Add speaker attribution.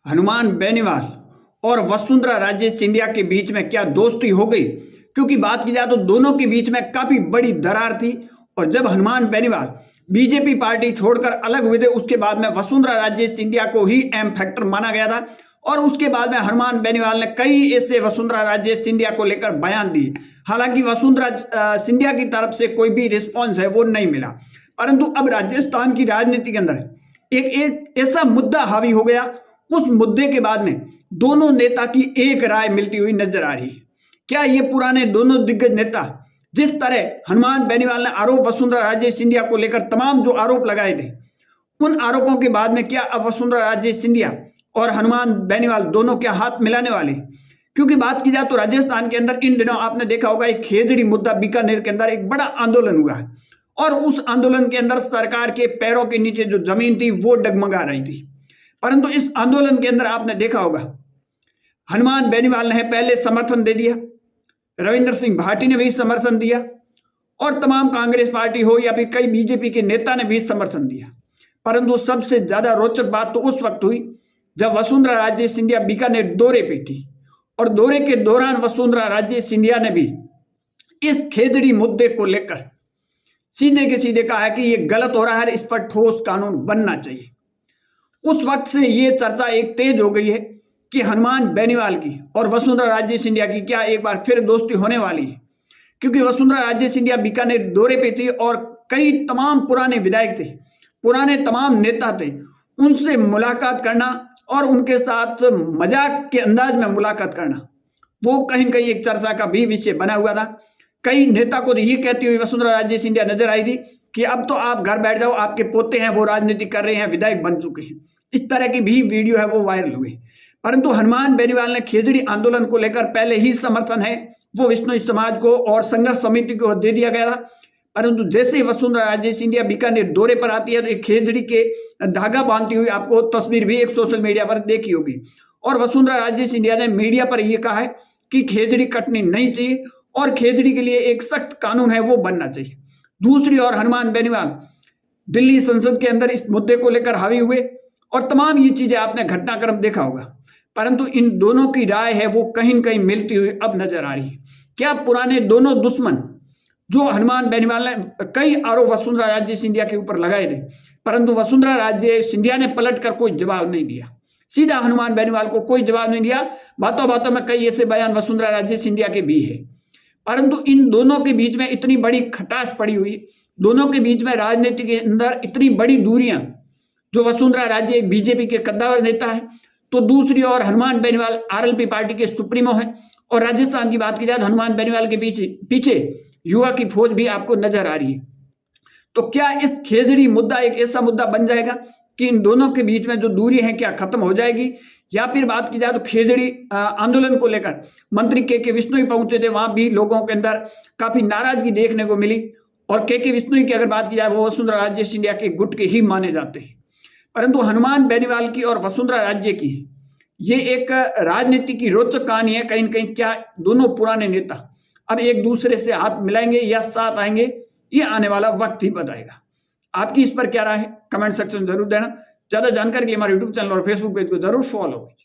Speaker 1: हनुमान बेनीवाल और वसुंधरा राजे सिंधिया के बीच में क्या दोस्ती हो गई? क्योंकि बात की जाए तो दोनों के बीच में काफी बड़ी दरार थी। और जब हनुमान बेनीवाल बीजेपी पार्टी छोड़कर अलग हुए थे, उसके बाद में वसुंधरा राजे सिंधिया को ही अहम फैक्टर माना गया था। और उसके बाद में हनुमान बेनीवाल ने कई ऐसे वसुंधरा राजे सिंधिया को लेकर बयान दिए। हालांकि वसुंधरा सिंधिया की तरफ से कोई भी रिस्पॉन्स है वो नहीं मिला, परंतु अब राजस्थान की राजनीति के अंदर एक ऐसा मुद्दा हावी हो गया। उस मुद्दे के बाद में दोनों नेता की एक राय मिलती हुई नजर आ रही है। क्या ये पुराने दोनों दिग्गज नेता, जिस तरह हनुमान बेनीवाल ने आरोप वसुंधरा राजे सिंधिया को लेकर तमाम जो आरोप लगाए थे, उन आरोपों के बाद में क्या अब वसुंधरा राजे सिंधिया और हनुमान बेनीवाल दोनों के हाथ मिलाने वाले? क्योंकि बात की जाए तो राजस्थान के अंदर इन दिनों आपने देखा होगा एक खेजड़ी मुद्दा बीकानेर के अंदर एक बड़ा आंदोलन हुआ है। और उस आंदोलन के अंदर सरकार के पैरों के नीचे जो जमीन थी वो डगमगा रही थी। परंतु इस आंदोलन के अंदर आपने देखा होगा हनुमान बेनीवाल ने पहले समर्थन दे दिया, रविंद्र सिंह भाटी ने भी समर्थन दिया, और तमाम कांग्रेस पार्टी हो या फिर कई बीजेपी के नेता ने भी समर्थन दिया। परंतु सबसे ज्यादा रोचक बात तो उस वक्त हुई जब वसुंधरा राजे सिंधिया बीकानेर दौरे पे थी, और दौरे के दौरान वसुंधरा राजे सिंधिया ने भी इस खेजड़ी मुद्दे को लेकर सीधे के सीधे कहा है कि ये गलत हो रहा है, इस पर ठोस कानून बनना चाहिए। उस वक्त से ये चर्चा एक तेज हो गई है कि हनुमान बेनीवाल की और वसुंधरा राजे सिंधिया की क्या एक बार फिर दोस्ती होने वाली है। क्योंकि वसुंधरा राजे सिंधिया बीकानेर दौरे पे थी और कई तमाम पुराने विधायक थे, पुराने तमाम नेता थे, उनसे मुलाकात करना और उनके साथ मजाक के अंदाज में मुलाकात करना वो कहीं न कहीं एक चर्चा का भी विषय बना हुआ था। कई नेता को ये कहती हुई वसुंधरा राजे सिंधिया नजर आई थी कि अब तो आप घर बैठ जाओ, आपके पोते हैं वो राजनीति कर रहे हैं, विधायक बन चुके हैं। इस तरह की भी वीडियो है वो वायरल हुई। परंतु हनुमान बेनीवाल ने खेजड़ी आंदोलन को लेकर पहले ही समर्थन है वो विश्नोई समाज को और संघर्ष समिति को दे दिया गया था। परंतु जैसे ही वसुंधरा राजे सिंधिया बीकानेर दौरे पर आती है तो एक खेजड़ी के धागा बांधती हुई आपको तस्वीर भी एक सोशल मीडिया पर देखी होगी। और वसुंधरा राजे सिंधिया ने मीडिया पर यह कहा है कि खेजड़ी कटनी नहीं चाहिए और खेजड़ी के लिए एक सख्त कानून है वो बनना चाहिए। दूसरी ओर हनुमान बेनीवाल दिल्ली संसद के अंदर इस मुद्दे को लेकर हावी हुए और तमाम ये चीजें आपने घटनाक्रम देखा होगा। परंतु इन दोनों की राय है वो कहीं न कहीं मिलती हुई अब नजर आ रही है। क्या पुराने दोनों दुश्मन जो हनुमान बेनीवाल ने कई आरोप वसुंधरा राजे सिंधिया के ऊपर लगाए थे, परंतु वसुंधरा राजे सिंधिया ने पलटकर कोई जवाब नहीं दिया, सीधा हनुमान बेनीवाल को कोई जवाब नहीं दिया। बातों बातों में कई ऐसे बयान वसुंधरा राजे सिंधिया के भी है। परंतु इन दोनों के बीच में इतनी बड़ी खटास पड़ी हुई, दोनों के बीच में राजनीति के अंदर इतनी बड़ी दूरियां, जो वसुंधरा राजे एक बीजेपी के कद्दावर नेता है तो दूसरी ओर हनुमान बेनीवाल आरएलपी पार्टी के सुप्रीमो है। और राजस्थान की बात की जाए तो हनुमान बेनीवाल के पीछे युवा की फौज भी आपको नजर आ रही है। तो क्या इस खेजड़ी मुद्दा एक ऐसा मुद्दा बन जाएगा कि इन दोनों के बीच में जो दूरी है क्या खत्म हो जाएगी? या फिर बात की जाए तो खेजड़ी आंदोलन को लेकर मंत्री के विश्नोई पहुंचे थे, वहां भी लोगों के अंदर काफी नाराजगी देखने को मिली। और के विश्नोई की अगर बात की जाए वो वसुंधरा राजे सिंधिया के गुट के ही माने जाते हैं। परंतु हनुमान बेनीवाल की और वसुंधरा राजे की ये एक राजनीति की रोचक कहानी है। कहीं न कहीं क्या दोनों पुराने नेता अब एक दूसरे से हाथ मिलाएंगे या साथ आएंगे, ये आने वाला वक्त ही बताएगा। आपकी इस पर क्या राय है? कमेंट सेक्शन जरूर देना। ज्यादा जानकारी के लिए हमारे यूट्यूब चैनल और फेसबुक पेज को जरूर फॉलो कीजिए।